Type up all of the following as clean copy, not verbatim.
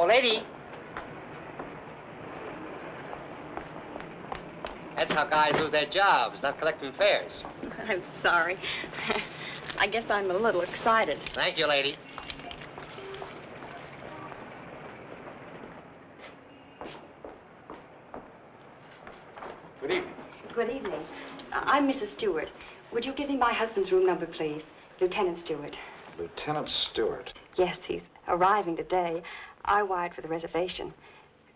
Hello, lady. That's how guys lose their jobs, not collecting fares. I'm sorry. I guess I'm a little excited. Thank you, lady. Good evening. Good evening. I'm Mrs. Stewart. Would you give me my husband's room number, please? Lieutenant Stewart. Lieutenant Stewart. Yes, he's arriving today. I wired for the reservation.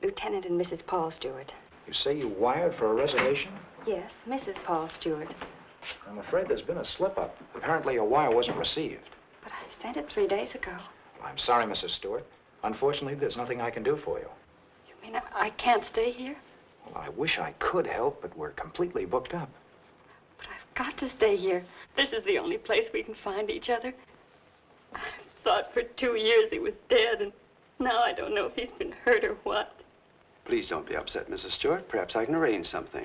Lieutenant and Mrs. Paul Stewart. You say you wired for a reservation? Yes, Mrs. Paul Stewart. I'm afraid there's been a slip-up. Apparently your wire wasn't received. But I sent it 3 days ago. I'm sorry, Mrs. Stewart. Unfortunately, there's nothing I can do for you. You mean I can't stay here? Well, I wish I could help, but we're completely booked up. But I've got to stay here. This is the only place we can find each other. I thought for 2 years he was dead, and now I don't know if he's been hurt or what. Please don't be upset, Mrs. Stewart. Perhaps I can arrange something.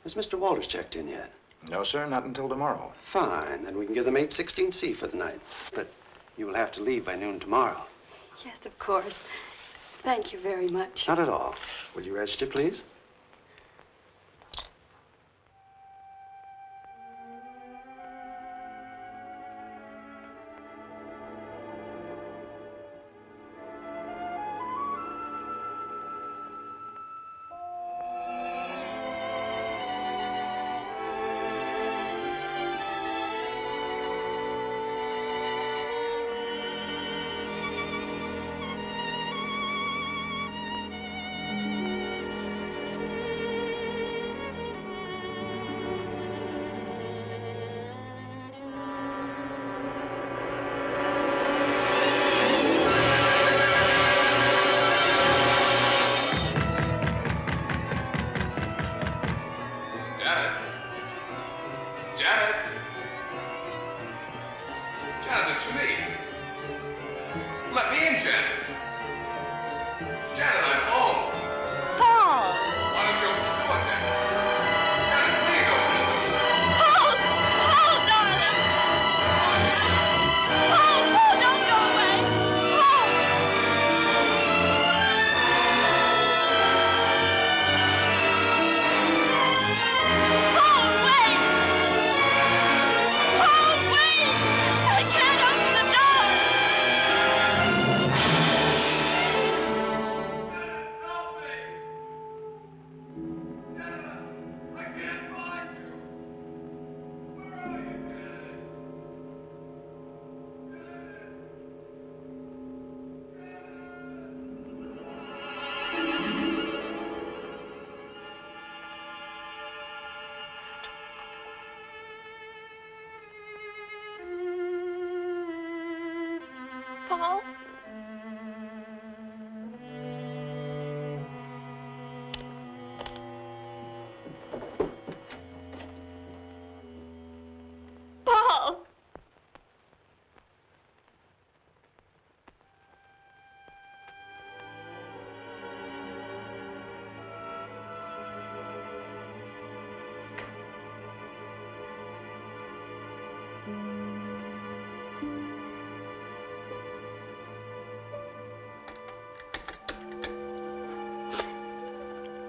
Has Mr. Walters checked in yet? No, sir, not until tomorrow. Fine. Then we can give them 816C for the night. But you will have to leave by noon tomorrow. Yes, of course. Thank you very much. Not at all. Will you register, please? Paul? Paul!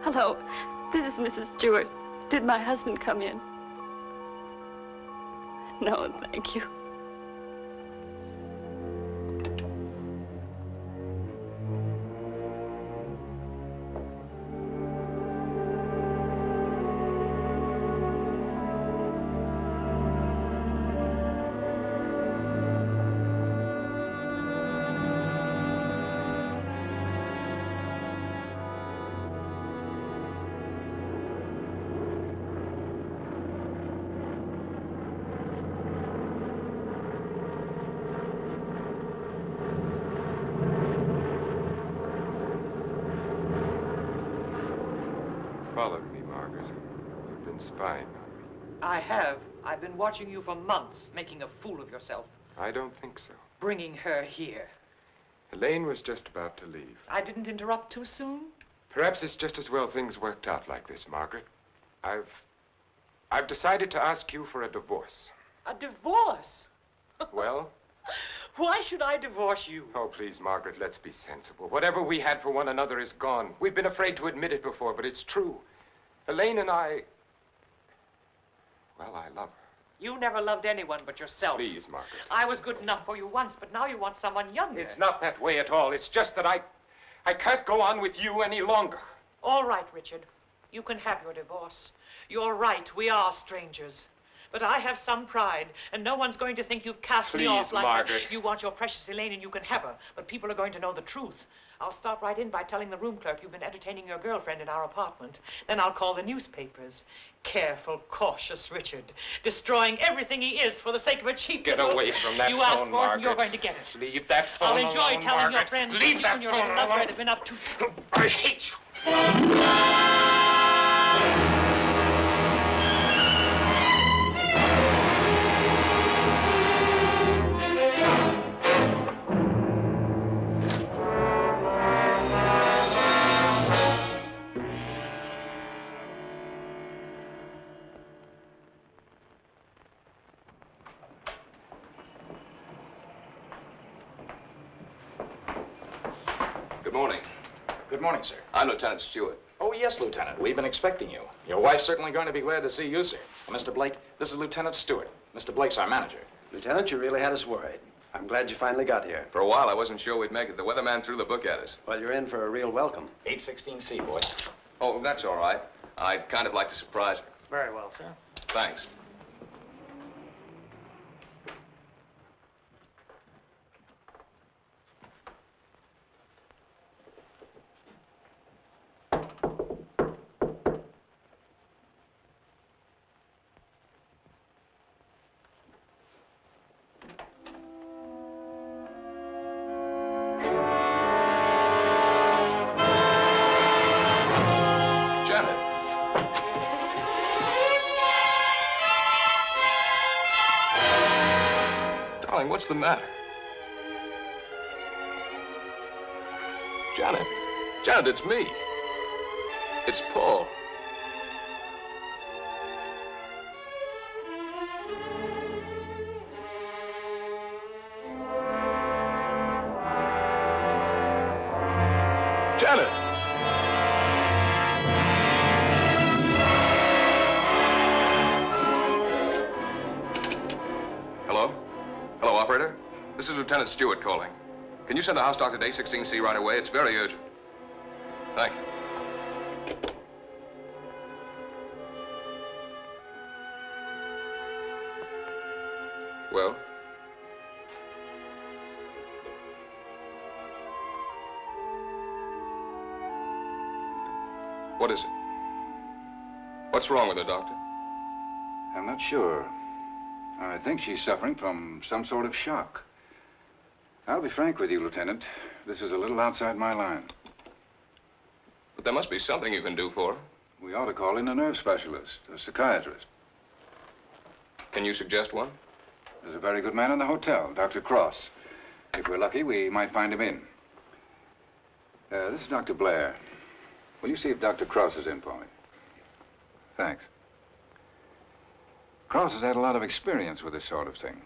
Hello, this is Mrs. Stewart. Did my husband come in? No, thank you. Followed me, Margaret. You've been spying on me. I have. I've been watching you for months, making a fool of yourself. I don't think so. Bringing her here. Elaine was just about to leave. I didn't interrupt too soon? Perhaps it's just as well things worked out like this, Margaret. I've decided to ask you for a divorce. A divorce? Well? Why should I divorce you? Oh, please, Margaret, let's be sensible. Whatever we had for one another is gone. We've been afraid to admit it before, but it's true. Elaine and I... Well, I love her. You never loved anyone but yourself. Please, Margaret. I was good enough for you once, but now you want someone younger. It's not that way at all. It's just that I can't go on with you any longer. All right, Richard. You can have your divorce. You're right, we are strangers. But I have some pride, and no one's going to think you've cast me off like Margaret. that. You want your precious Elaine, and you can have her, but people are going to know the truth. I'll start right in by telling the room clerk you've been entertaining your girlfriend in our apartment. Then I'll call the newspapers. Careful, cautious Richard, destroying everything he is for the sake of a cheap Get little... away from that You phone, asked for it, Margaret. and you're going to get it. Leave that phone I'll alone, enjoy telling your Margaret. friends Leave that that you and your phone little lover alone. have been up to... I hate you. Good morning. Good morning, sir. I'm Lieutenant Stewart. Oh, yes, Lieutenant. We've been expecting you. Your wife's certainly going to be glad to see you, sir. Mr. Blake, this is Lieutenant Stewart. Mr. Blake's our manager. Lieutenant, you really had us worried. I'm glad you finally got here. For a while, I wasn't sure we'd make it. The weatherman threw the book at us. Well, you're in for a real welcome. 816C, boy. Oh, that's all right. I'd kind of like to surprise her. Very well, sir. Thanks. Darling, what's the matter? Janet. Janet, it's me. It's Paul. Janet! Hello? Hello, operator? This is Lieutenant Stewart calling. Can you send the house doctor to 816C right away? It's very urgent. Thank you. Well? What is it? What's wrong with her, Doctor? I'm not sure. I think she's suffering from some sort of shock. I'll be frank with you, Lieutenant. This is a little outside my line. But there must be something you can do for her. We ought to call in a nerve specialist, a psychiatrist. Can you suggest one? There's a very good man in the hotel, Dr. Cross. If we're lucky, we might find him in. This is Dr. Blair. Will you see if Dr. Cross is in for me? Thanks. Cross has had a lot of experience with this sort of thing.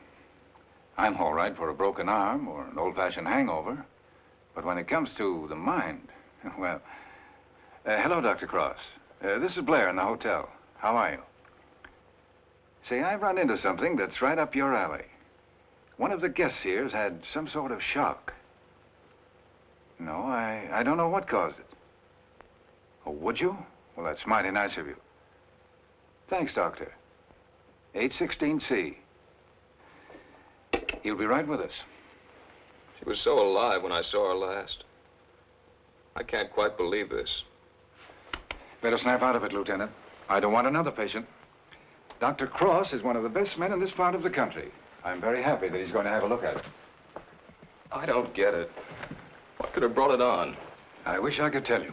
I'm all right for a broken arm or an old-fashioned hangover. But when it comes to the mind, well... hello, Dr. Cross. This is Blair in the hotel. How are you? Say, I've run into something that's right up your alley. One of the guests here's had some sort of shock. No, I don't know what caused it. Oh, would you? Well, that's mighty nice of you. Thanks, Doctor. 816C. He'll be right with us. She was so alive when I saw her last. I can't quite believe this. Better snap out of it, Lieutenant. I don't want another patient. Dr. Cross is one of the best men in this part of the country. I'm very happy that he's going to have a look at it. I don't get it. What could have brought it on? I wish I could tell you.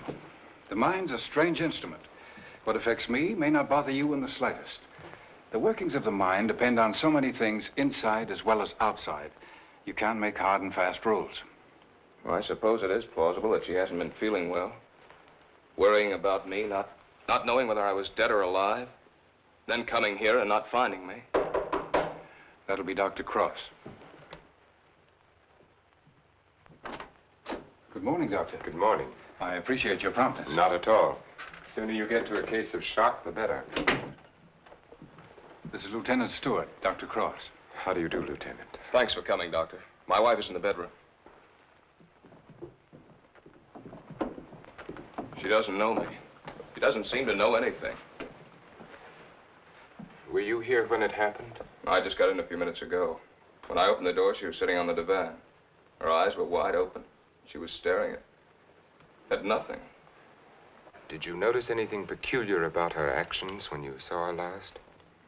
The mind's a strange instrument. What affects me may not bother you in the slightest. The workings of the mind depend on so many things inside as well as outside. You can't make hard and fast rules. Well, I suppose it is plausible that she hasn't been feeling well. Worrying about me, not knowing whether I was dead or alive. Then coming here and not finding me. That'll be Dr. Cross. Good morning, Doctor. Good morning. I appreciate your promptness. Not at all. The sooner you get to a case of shock, the better. This is Lieutenant Stewart, Dr. Cross. How do you do, Lieutenant? Thanks for coming, Doctor. My wife is in the bedroom. She doesn't know me. She doesn't seem to know anything. Were you here when it happened? I just got in a few minutes ago. When I opened the door, she was sitting on the divan. Her eyes were wide open. She was staring at nothing. Did you notice anything peculiar about her actions when you saw her last?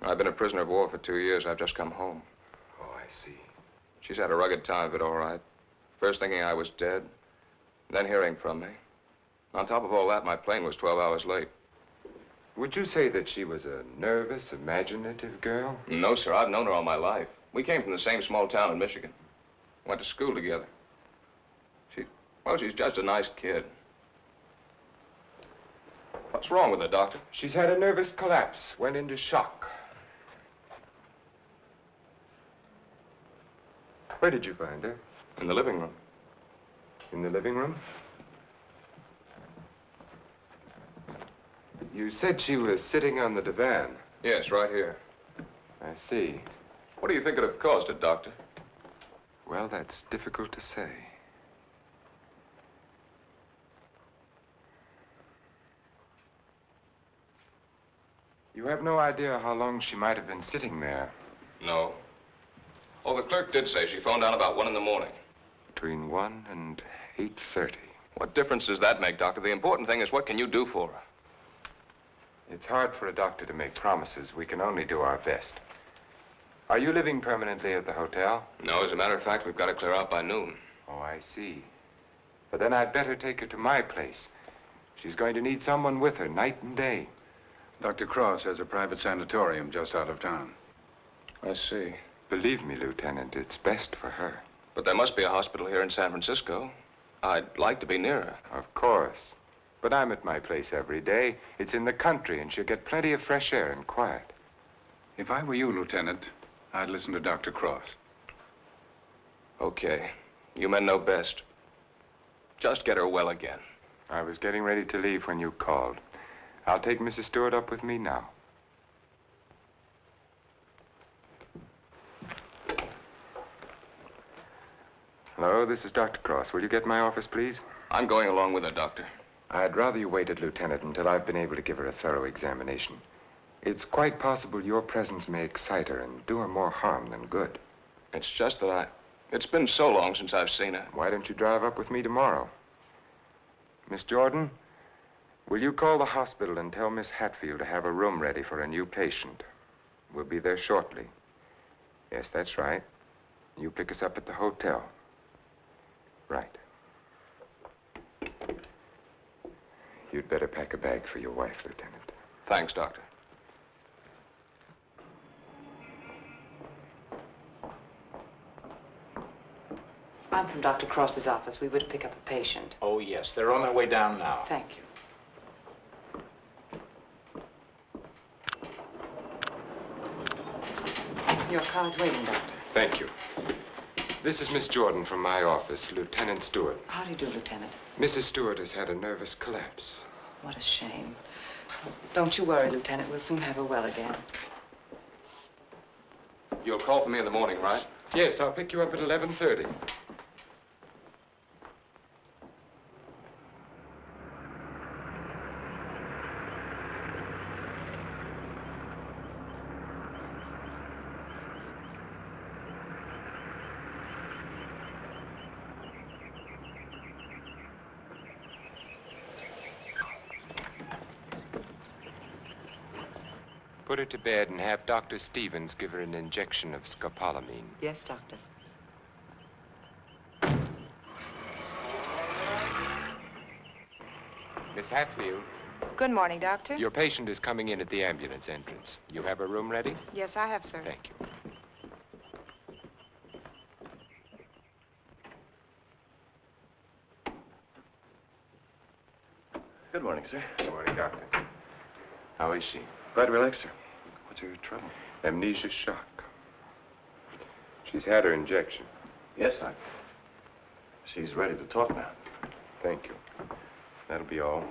I've been a prisoner of war for 2 years. I've just come home. Oh, I see. She's had a rugged time of it, all right. First thinking I was dead, then hearing from me. On top of all that, my plane was 12 hours late. Would you say that she was a nervous, imaginative girl? No, sir. I've known her all my life. We came from the same small town in Michigan. Went to school together. She's just a nice kid. What's wrong with her, Doctor? She's had a nervous collapse, went into shock. Where did you find her? In the living room. In the living room? You said she was sitting on the divan. Yes, right here. I see. What do you think could have caused it, Doctor? Well, that's difficult to say. You have no idea how long she might have been sitting there. No. Oh, the clerk did say she phoned down about 1 in the morning. Between 1 and 8:30. What difference does that make, Doctor? The important thing is what can you do for her? It's hard for a doctor to make promises. We can only do our best. Are you living permanently at the hotel? No, as a matter of fact, we've got to clear out by noon. Oh, I see. But then I'd better take her to my place. She's going to need someone with her night and day. Dr. Cross has a private sanatorium just out of town. I see. Believe me, Lieutenant, it's best for her. But there must be a hospital here in San Francisco. I'd like to be near her. Of course. But I'm at my place every day. It's in the country, and she'll get plenty of fresh air and quiet. If I were you, Lieutenant, I'd listen to Dr. Cross. Okay. You men know best. Just get her well again. I was getting ready to leave when you called. I'll take Mrs. Stewart up with me now. Hello, this is Dr. Cross. Will you get my office, please? I'm going along with her, Doctor. I'd rather you waited, Lieutenant, until I've been able to give her a thorough examination. It's quite possible your presence may excite her and do her more harm than good. It's just that it's been so long since I've seen her. Why don't you drive up with me tomorrow? Miss Jordan, will you call the hospital and tell Miss Hatfield to have a room ready for a new patient? We'll be there shortly. Yes, that's right. You pick us up at the hotel. Right. You'd better pack a bag for your wife, Lieutenant. Thanks, Doctor. I'm from Dr. Cross's office. We were to pick up a patient. Oh, yes. They're on their way down now. Thank you. Your car's waiting, Doctor. Thank you. This is Miss Jordan from my office, Lieutenant Stewart. How do you do, Lieutenant? Mrs. Stewart has had a nervous collapse. What a shame. Don't you worry, Lieutenant. We'll soon have her well again. You'll call for me in the morning, right? Yes, I'll pick you up at 11:30. Put her to bed and have Dr. Stevens give her an injection of scopolamine. Yes, Doctor. Miss Hatfield, Good morning, Doctor. your patient is coming in at the ambulance entrance. You have a room ready? Yes, I have, sir. Thank you. Good morning, sir. Good morning, Doctor. How is she? Quite relaxed, sir. What's her trouble? Amnesia shock. She's had her injection. Yes, she's ready to talk now. Thank you. That'll be all.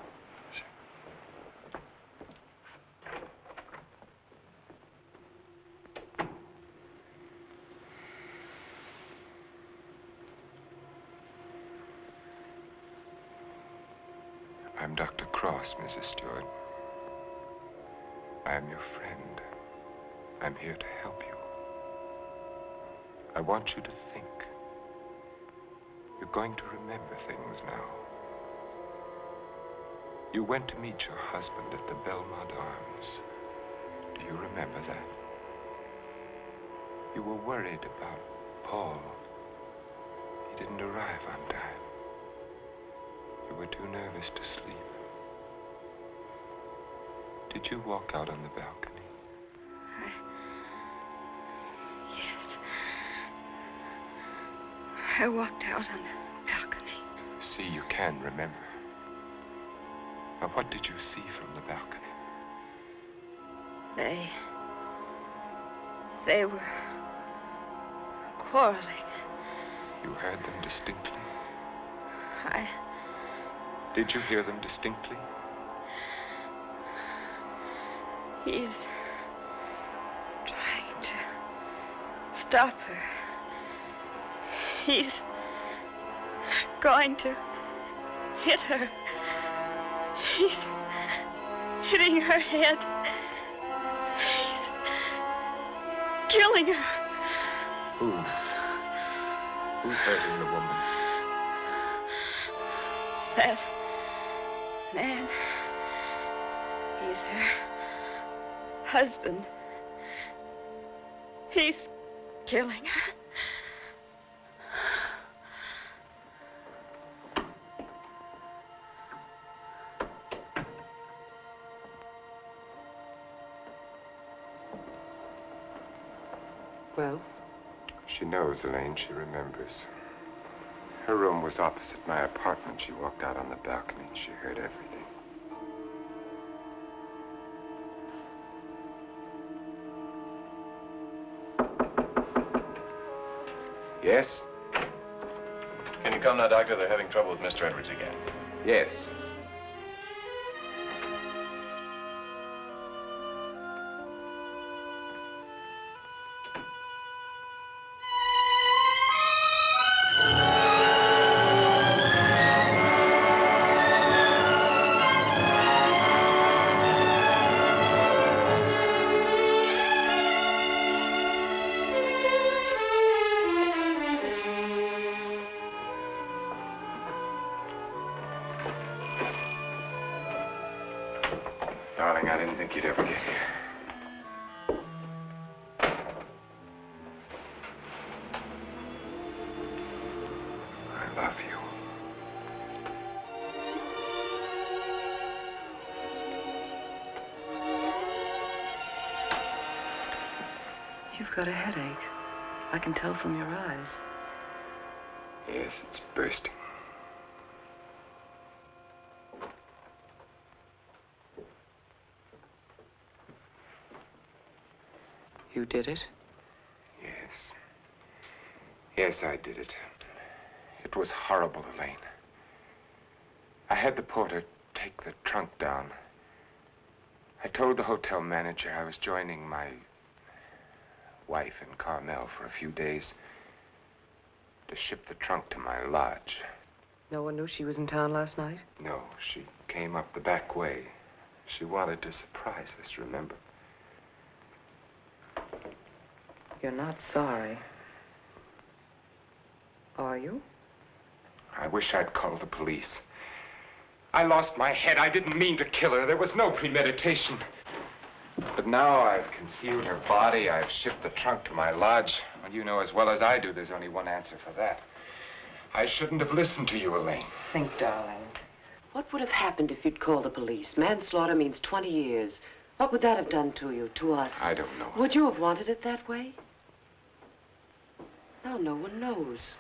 I'm Dr. Cross, Mrs. Stewart. I am your friend. I'm here to help you. I want you to think. You're going to remember things now. You went to meet your husband at the Belmont Arms. Do you remember that? You were worried about Paul. He didn't arrive on time. You were too nervous to sleep. Did you walk out on the balcony? Yes. I walked out on the balcony. See, you can remember. Now, what did you see from the balcony? They were quarreling. You heard them distinctly? Did you hear them distinctly? He's trying to stop her. He's going to hit her. He's hitting her head. He's killing her. Who? Who's hurting the woman? That man. He's her husband. He's killing her. Well? She knows, Elaine. She remembers. Her room was opposite my apartment. She walked out on the balcony. She heard everything. Yes? Can you come now, Doctor? They're having trouble with Mr. Edwards again. Yes. Darling, I didn't think you'd ever get here. I love you. You've got a headache. I can tell from your eyes. Yes, it's bursting. You did it? Yes. Yes, I did it. It was horrible, Elaine. I had the porter take the trunk down. I told the hotel manager I was joining my wife in Carmel for a few days to ship the trunk to my lodge. No one knew she was in town last night? No, she came up the back way. She wanted to surprise us, remember? You're not sorry. Are you? I wish I'd called the police. I lost my head. I didn't mean to kill her. There was no premeditation. But now I've concealed her body. I've shipped the trunk to my lodge. Well, you know as well as I do, there's only one answer for that. I shouldn't have listened to you, Elaine. Think, darling. What would have happened if you'd called the police? Manslaughter means 20 years. What would that have done to you, to us? I don't know. Would you have wanted it that way? Now no one knows.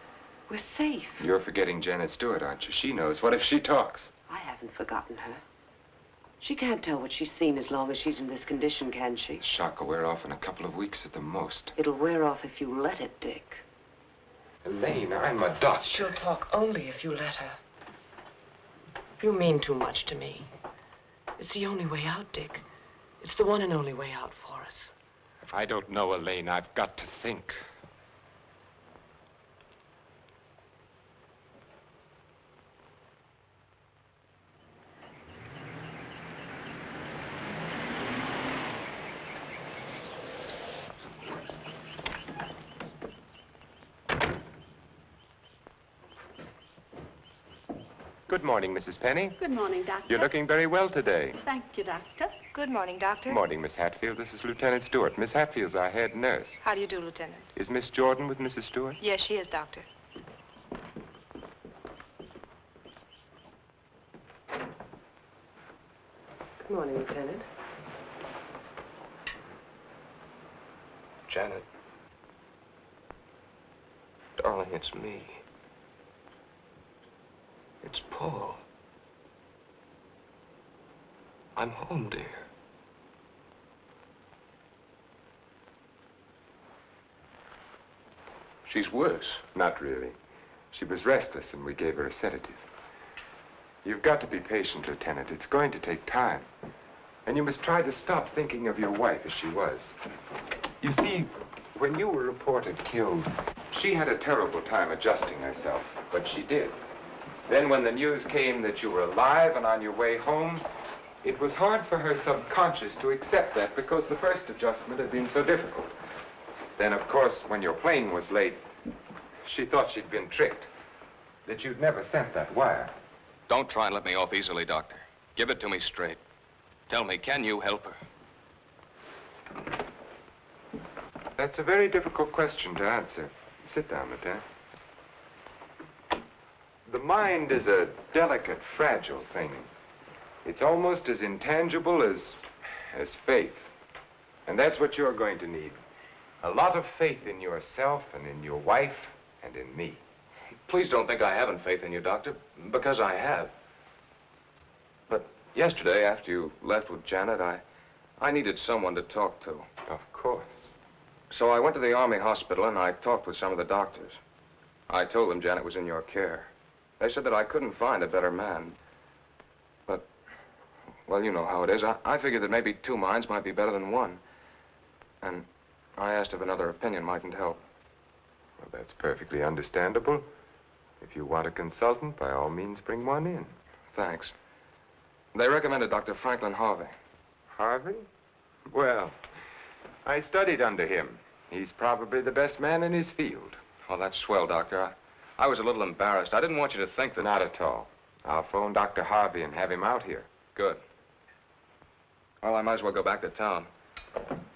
We're safe. You're forgetting Janet Stewart, aren't you? She knows. What if she talks? I haven't forgotten her. She can't tell what she's seen as long as she's in this condition, can she? The shock will wear off in a couple of weeks at the most. It'll wear off if you let it, Dick. Elaine, I'm a doctor. She'll talk only if you let her. You mean too much to me. It's the only way out, Dick. It's the one and only way out for us. I don't know, Elaine. I've got to think. Good morning, Mrs. Penny. Good morning, Doctor. You're looking very well today. Thank you, Doctor. Good morning, Doctor. Morning, Miss Hatfield. This is Lieutenant Stewart. Miss Hatfield's our head nurse. How do you do, Lieutenant? Is Miss Jordan with Mrs. Stewart? Yes, she is, Doctor. Good morning, Lieutenant. Janet. Darling, it's me. It's Paul. I'm home, dear. She's worse. Not really. She was restless, and we gave her a sedative. You've got to be patient, Lieutenant. It's going to take time. And you must try to stop thinking of your wife as she was. You see, when you were reported killed, she had a terrible time adjusting herself, but she did. Then when the news came that you were alive and on your way home, it was hard for her subconscious to accept that because the first adjustment had been so difficult. Then, of course, when your plane was late, she thought she'd been tricked, that you'd never sent that wire. Don't try and let me off easily, Doctor. Give it to me straight. Tell me, can you help her? That's a very difficult question to answer. Sit down, Lieutenant. The mind is a delicate, fragile thing. It's almost as intangible as faith. And that's what you're going to need. A lot of faith in yourself and in your wife and in me. Please don't think I haven't faith in you, Doctor, because I have. But yesterday, after you left with Janet, I needed someone to talk to. Of course. So I went to the Army hospital and I talked with some of the doctors. I told them Janet was in your care. They said that I couldn't find a better man. But, well, you know how it is. I figured that maybe two minds might be better than one. And I asked if another opinion mightn't help. Well, that's perfectly understandable. If you want a consultant, by all means, bring one in. Thanks. They recommended Dr. Franklin Harvey. Harvey? Well, I studied under him. He's probably the best man in his field. Oh, that's swell, Doctor. I was a little embarrassed. I didn't want you to think that... Not at all. I'll phone Dr. Harvey and have him out here. Good. Well, I might as well go back to town.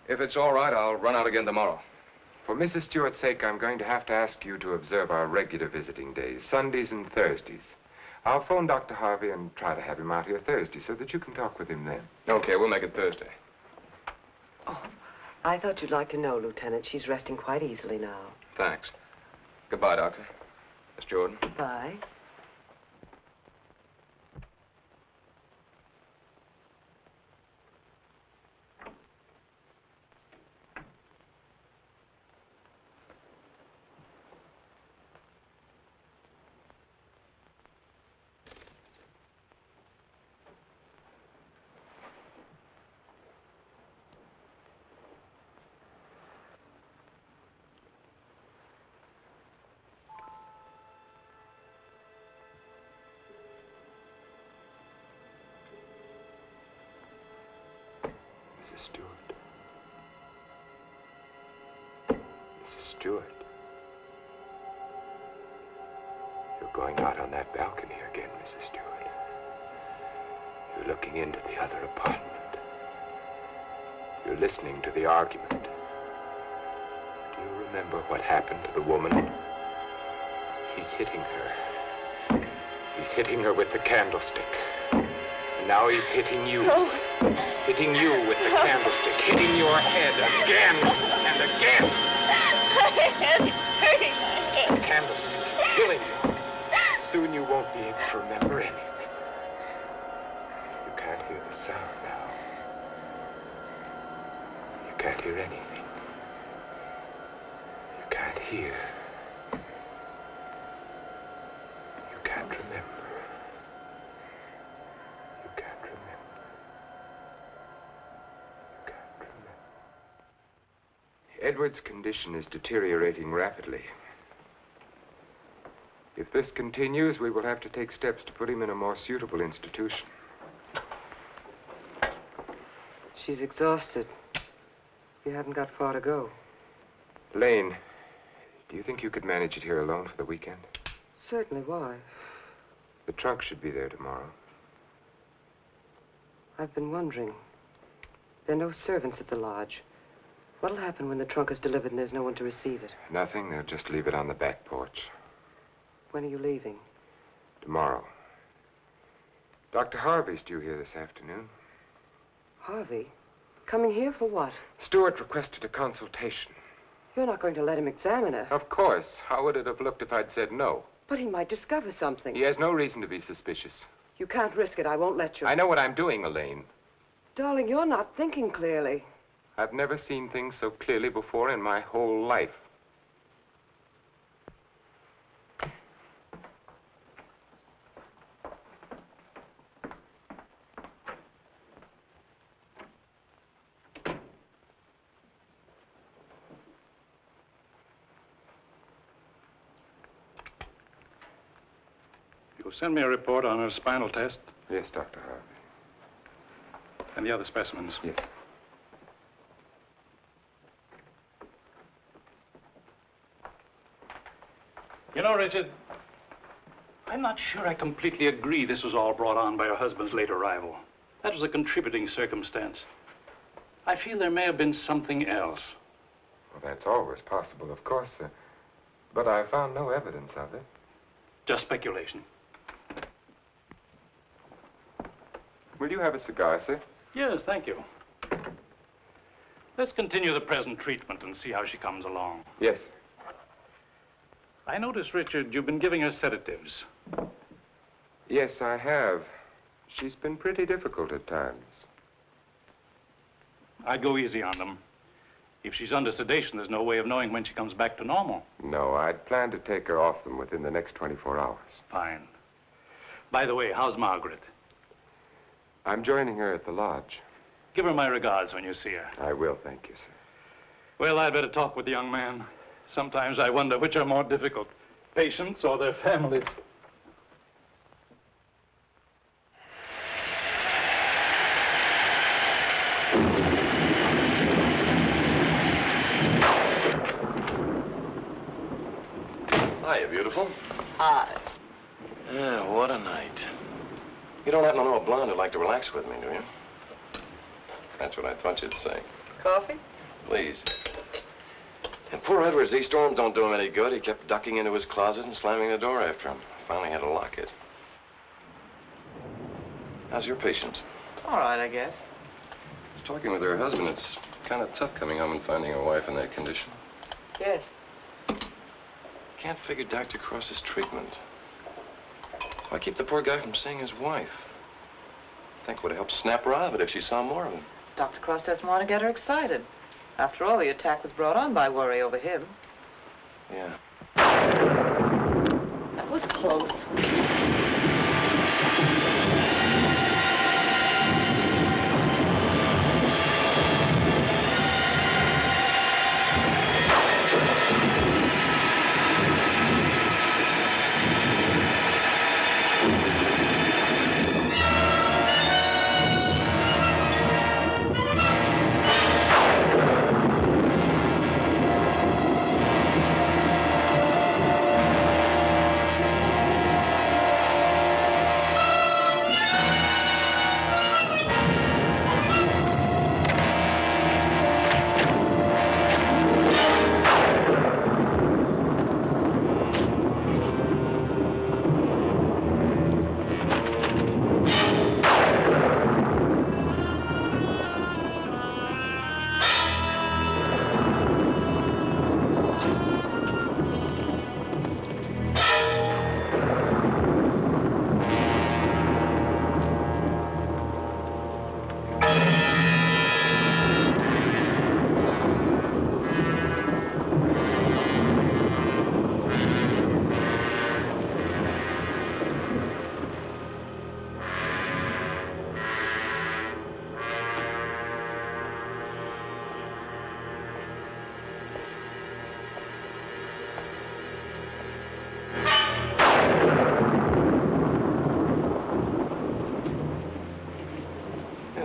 If it's all right, I'll run out again tomorrow. For Mrs. Stewart's sake, I'm going to have to ask you to observe our regular visiting days, Sundays and Thursdays. I'll phone Dr. Harvey and try to have him out here Thursday so that you can talk with him then. Okay, we'll make it Thursday. Oh, I thought you'd like to know, Lieutenant. She's resting quite easily now. Thanks. Goodbye, Doctor. Miss Jordan. Bye. Mrs. Stewart. Mrs. Stewart. You're going out on that balcony again, Mrs. Stewart. You're looking into the other apartment. You're listening to the argument. Do you remember what happened to the woman? He's hitting her. He's hitting her with the candlestick. And now he's hitting you. No. Hitting you with the candlestick. Hitting your head again and again. My head is hurting, my head. The candlestick is killing you. Soon you won't be able to remember anything. You can't hear the sound now. You can't hear anything. You can't hear. You can't remember. Edward's condition is deteriorating rapidly. If this continues, we will have to take steps to put him in a more suitable institution. She's exhausted. You haven't got far to go. Lane, do you think you could manage it here alone for the weekend? Certainly. Why? The trunk should be there tomorrow. I've been wondering. There are no servants at the lodge. What'll happen when the trunk is delivered and there's no one to receive it? Nothing. They'll just leave it on the back porch. When are you leaving? Tomorrow. Dr. Harvey's due here this afternoon. Harvey? Coming here for what? Stewart requested a consultation. You're not going to let him examine her. Of course. How would it have looked if I'd said no? But he might discover something. He has no reason to be suspicious. You can't risk it. I won't let you. I know what I'm doing, Elaine. Darling, you're not thinking clearly. I've never seen things so clearly before in my whole life. You'll send me a report on her spinal test Yes, Dr. Harvey. and the other specimens. Yes. You know, Richard, I'm not sure I completely agree this was all brought on by her husband's late arrival. That was a contributing circumstance. I feel there may have been something else. Well, that's always possible, of course, but I found no evidence of it. Just speculation. Will you have a cigar, sir? Yes, thank you. Let's continue the present treatment and see how she comes along. Yes. I notice, Richard, you've been giving her sedatives. Yes, I have. She's been pretty difficult at times. I'd go easy on them. If she's under sedation, there's no way of knowing when she comes back to normal. No, I'd planned to take her off them within the next 24 hours. Fine. By the way, how's Margaret? I'm joining her at the lodge. Give her my regards when you see her. I will, thank you, sir. Well, I'd better talk with the young man. Sometimes I wonder which are more difficult, patients or their families. Hiya, beautiful. Hi. Yeah, what a night. You don't happen to know a blonde who'd like to relax with me, do you? That's what I thought you'd say. Coffee? Please. And poor Edwards, these storms don't do him any good. He kept ducking into his closet and slamming the door after him. Finally had to lock it. How's your patient? All right, I guess. I was talking with her husband. It's kind of tough coming home and finding a wife in that condition. Yes. Can't figure Dr. Cross's treatment. Why keep the poor guy from seeing his wife? I think it would have helped snap her out of it if she saw more of him. Dr. Cross doesn't want to get her excited. After all, the attack was brought on by worry over him. Yeah. That was close.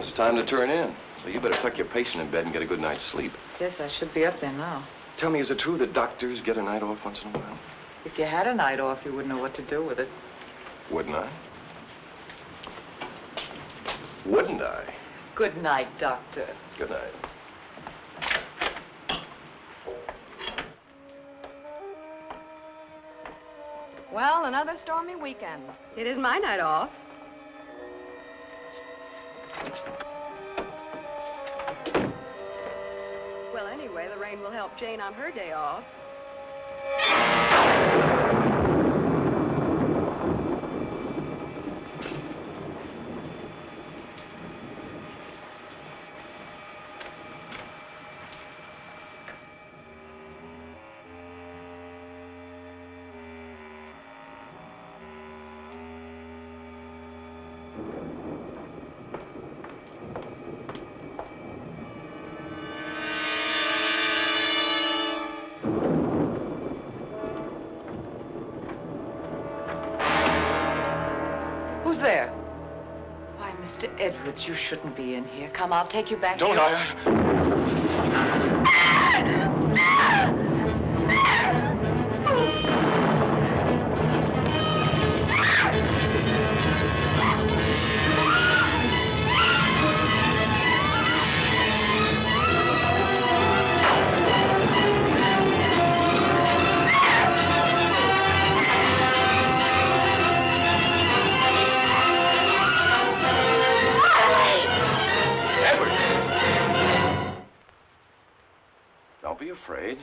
It's time to turn in. So you better tuck your patient in bed and get a good night's sleep. Yes, I should be up there now. Tell me, is it true that doctors get a night off once in a while? If you had a night off, you wouldn't know what to do with it. Wouldn't I? Wouldn't I? Good night, Doctor. Good night. Well, another stormy weekend. It is my night off. Well, anyway, the rain will help Jane on her day off. Who's there? Why, Mr. Edwards, you shouldn't be in here. Come, I'll take you back Don't to your... Don't be afraid.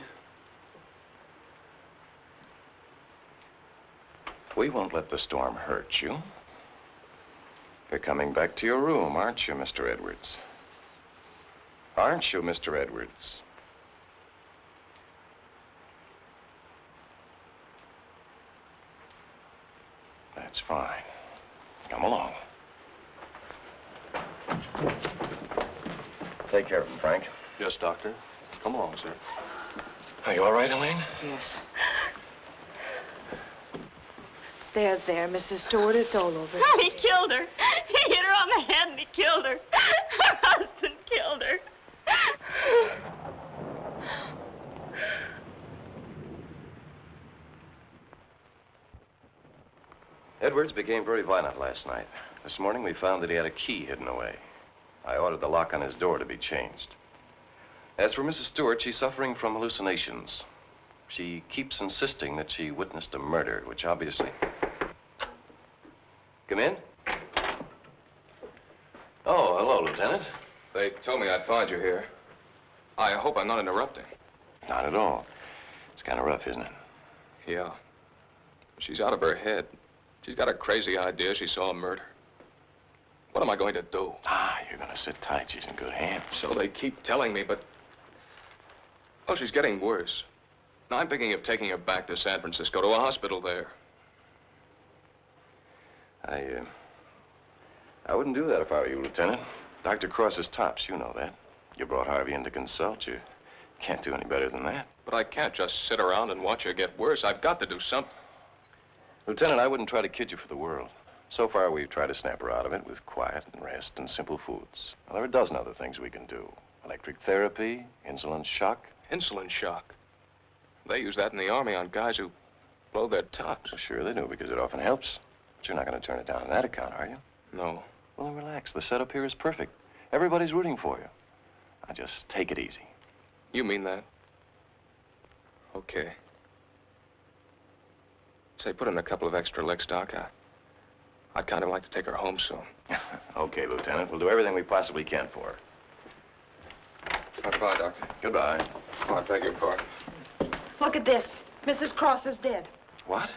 We won't let the storm hurt you. You're coming back to your room, aren't you, Mr. Edwards? Aren't you, Mr. Edwards? That's fine. Come along. Take care of him, Frank. Yes, Doctor. Come along, sir. Are you all right, Elaine? Yes. There, Mrs. Stewart, it's all over. Oh, he killed her. He hit her on the head and he killed her. Her husband killed her. Edwards became very violent last night. This morning we found that he had a key hidden away. I ordered the lock on his door to be changed. As for Mrs. Stewart, she's suffering from hallucinations. She keeps insisting that she witnessed a murder, which obviously... Come in. Oh, hello, Lieutenant. They told me I'd find you here. I hope I'm not interrupting. Not at all. It's kind of rough, isn't it? Yeah. She's out of her head. She's got a crazy idea she saw a murder. What am I going to do? Ah, you're going to sit tight. She's in good hands. So they keep telling me, but... Oh, she's getting worse. Now, I'm thinking of taking her back to San Francisco, to a hospital there. I wouldn't do that if I were you, Lieutenant. Dr. Cross is tops, you know that. You brought Harvey in to consult. You can't do any better than that. But I can't just sit around and watch her get worse. I've got to do something. Lieutenant, I wouldn't try to kid you for the world. So far, we've tried to snap her out of it with quiet and rest and simple foods. Well, there are a dozen other things we can do. Electric therapy, insulin shock. Insulin shock. They use that in the Army on guys who blow their tops. Well, sure they do, because it often helps. But you're not going to turn it down on that account, are you? No. Well, then relax. The setup here is perfect. Everybody's rooting for you. Now, just take it easy. You mean that? Okay. Say, put in a couple of extra licks, Doc. I'd kind of like to take her home soon. Okay, Lieutenant. We'll do everything we possibly can for her. Goodbye, Doctor. Goodbye. Oh, I beg your pardon. Look at this. Mrs. Cross is dead. What?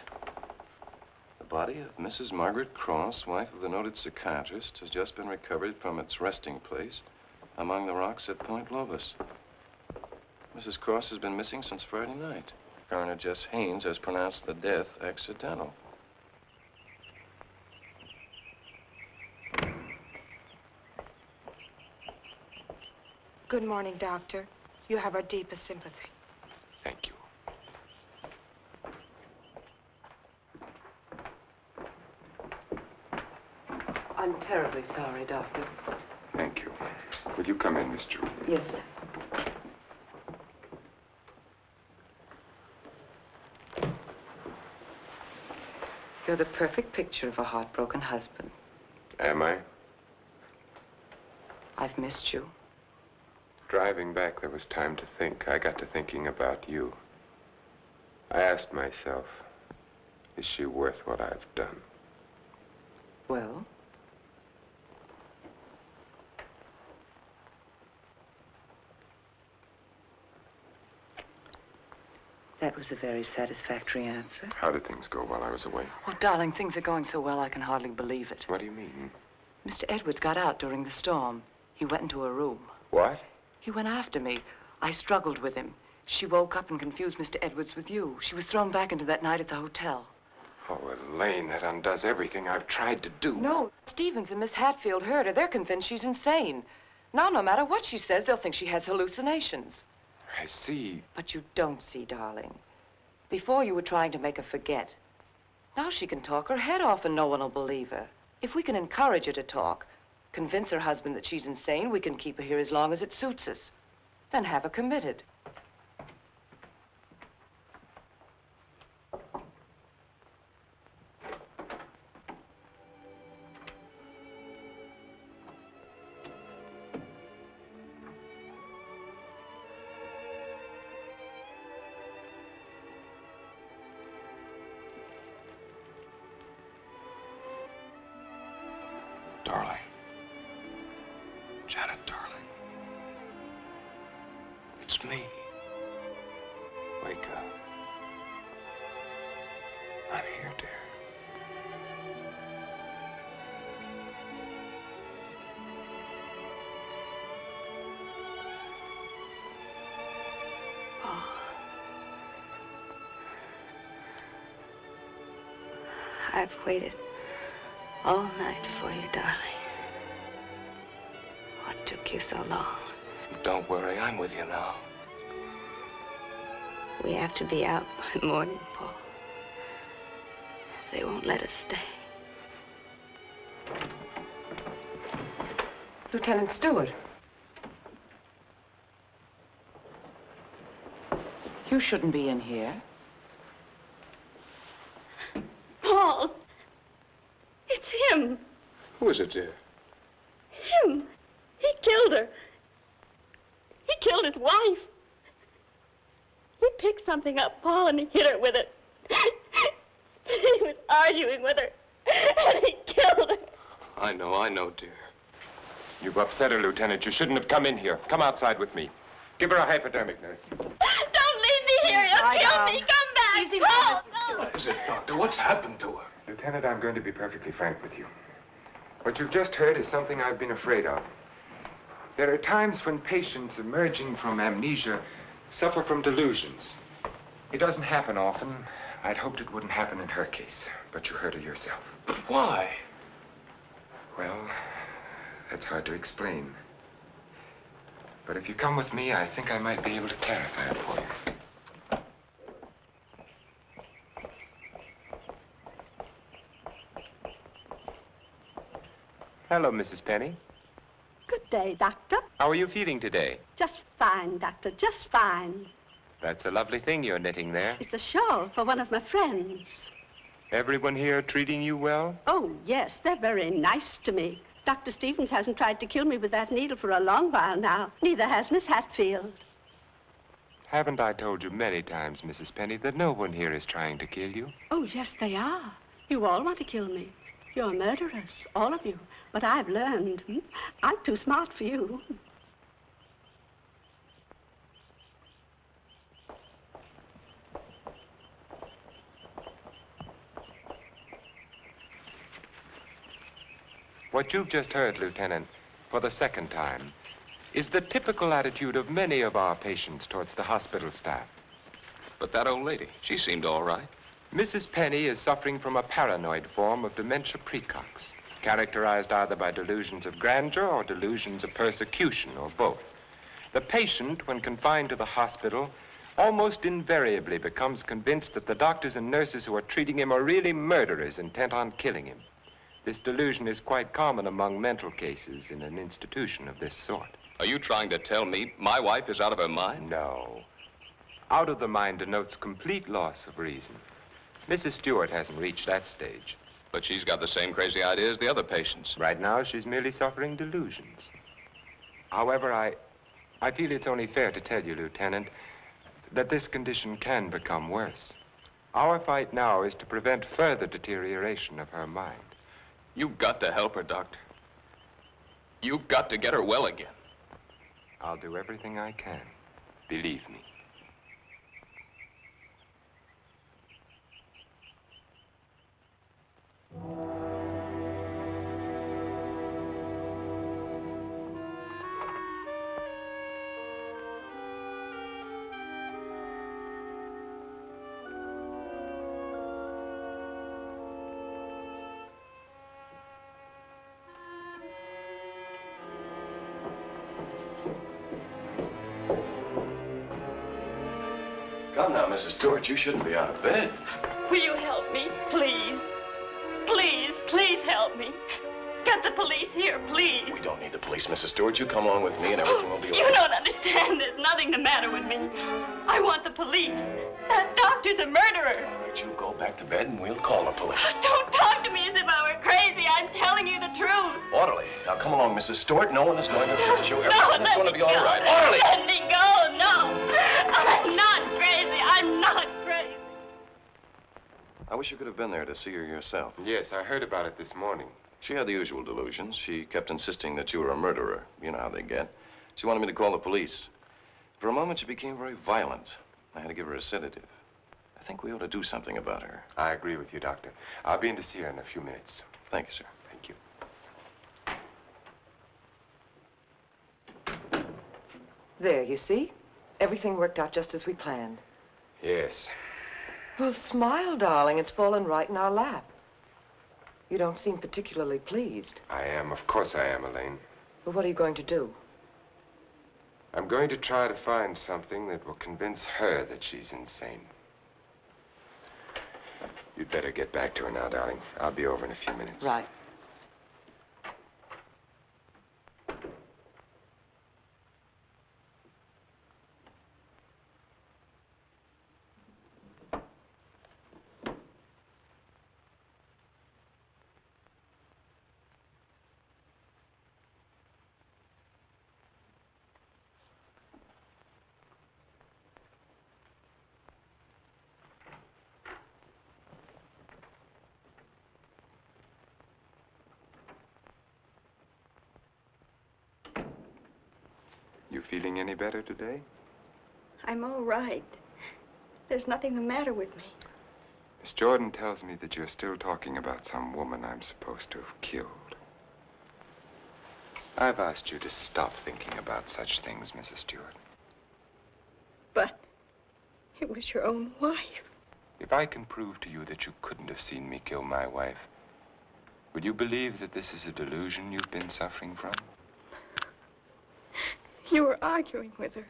The body of Mrs. Margaret Cross, wife of the noted psychiatrist, has just been recovered from its resting place among the rocks at Point Lobos. Mrs. Cross has been missing since Friday night. Coroner Jess Haynes has pronounced the death accidental. Good morning, Doctor. You have our deepest sympathy. Thank you. I'm terribly sorry, Doctor. Thank you. Will you come in, Miss Jewell? Yes, sir. You're the perfect picture of a heartbroken husband. Am I? I've missed you. Driving back, there was time to think. I got to thinking about you. I asked myself, is she worth what I've done? Well? That was a very satisfactory answer. How did things go while I was away? Oh, darling, things are going so well I can hardly believe it. What do you mean? Mr. Edwards got out during the storm. He went into a room. What? He went after me. I struggled with him. She woke up and confused Mr. Edwards with you. She was thrown back into that night at the hotel. Oh, Elaine, that undoes everything I've tried to do. No, Stevens and Miss Hatfield heard her. They're convinced she's insane. Now, no matter what she says, they'll think she has hallucinations. I see. But you don't see, darling. Before you were trying to make her forget. Now she can talk her head off and no one will believe her. If we can encourage her to talk, convince her husband that she's insane, we can keep her here as long as it suits us. Then have her committed. Darling. Janet, darling. It's me. Wake up. I'm here, dear. I've waited all night for you, darling. What took you so long? Don't worry, I'm with you now. We have to be out by morning, Paul. They won't let us stay. Lieutenant Stewart. You shouldn't be in here. Paul! It's him! Who is it, dear? Him! He killed her. He killed his wife. He picked something up, Paul, and he hit her with it. He was arguing with her, and he killed her. I know, dear. You've upset her, Lieutenant. You shouldn't have come in here. Come outside with me. Give her a hypodermic, nurse. Don't leave me here. You'll kill me. Come back. Easy, Paul, no. What is it, Doctor? What's happened to her? Lieutenant, I'm going to be perfectly frank with you. What you've just heard is something I've been afraid of. There are times when patients emerging from amnesia suffer from delusions. It doesn't happen often. I'd hoped it wouldn't happen in her case, but you heard her yourself. But why? Well, that's hard to explain. But if you come with me, I think I might be able to clarify it for you. Hello, Mrs. Penny. Good day, Doctor. How are you feeling today? Just fine, Doctor, just fine. That's a lovely thing you're knitting there. It's a shawl for one of my friends. Everyone here treating you well? Oh, yes, they're very nice to me. Dr. Stevens hasn't tried to kill me with that needle for a long while now. Neither has Miss Hatfield. Haven't I told you many times, Mrs. Penny, that no one here is trying to kill you? Oh, yes, they are. You all want to kill me. You're murderers, all of you. But I've learned. I'm too smart for you. What you've just heard, Lieutenant, for the second time, is the typical attitude of many of our patients towards the hospital staff. But that old lady, she seemed all right. Mrs. Penny is suffering from a paranoid form of dementia precox, characterized either by delusions of grandeur or delusions of persecution, or both. The patient, when confined to the hospital, almost invariably becomes convinced that the doctors and nurses who are treating him are really murderers intent on killing him. This delusion is quite common among mental cases in an institution of this sort. Are you trying to tell me my wife is out of her mind? No. Out of the mind denotes complete loss of reason. Mrs. Stewart hasn't reached that stage. But she's got the same crazy idea as the other patients. Right now, she's merely suffering delusions. However, I feel it's only fair to tell you, Lieutenant, that this condition can become worse. Our fight now is to prevent further deterioration of her mind. You've got to help her, Doctor. You've got to get her well again. I'll do everything I can. Believe me. Come now, Mrs. Stewart, you shouldn't be out of bed. Will you help me, please? Please, please help me. Get the police here, please. We don't need the police, Mrs. Stewart. You come along with me and everything will be all You right. don't understand. There's nothing the matter with me. I want the police. That doctor's a murderer. All right, you go back to bed and we'll call the police. Don't talk to me as if I were crazy. I'm telling you the truth. Orderly. Now come along, Mrs. Stewart. No one is going to hurt you. No, Everything's let going to me be all go. right. Orderly! Let me go. No. I'm not crazy. I'm not crazy. I wish you could have been there to see her yourself. Yes, I heard about it this morning. She had the usual delusions. She kept insisting that you were a murderer. You know how they get. She wanted me to call the police. For a moment, she became very violent. I had to give her a sedative. I think we ought to do something about her. I agree with you, Doctor. I'll be in to see her in a few minutes. Thank you, sir. Thank you. There, you see? Everything worked out just as we planned. Yes. Well, smile, darling. It's fallen right in our lap. You don't seem particularly pleased. I am. Of course I am, Elaine. But what are you going to do? I'm going to try to find something that will convince her that she's insane. You'd better get back to her now, darling. I'll be over in a few minutes. Right. You feeling any better today? I'm all right. There's nothing the matter with me. Miss Jordan tells me that you're still talking about some woman I'm supposed to have killed. I've asked you to stop thinking about such things, Mrs. Stewart. But it was your own wife. If I can prove to you that you couldn't have seen me kill my wife, would you believe that this is a delusion you've been suffering from? You were arguing with her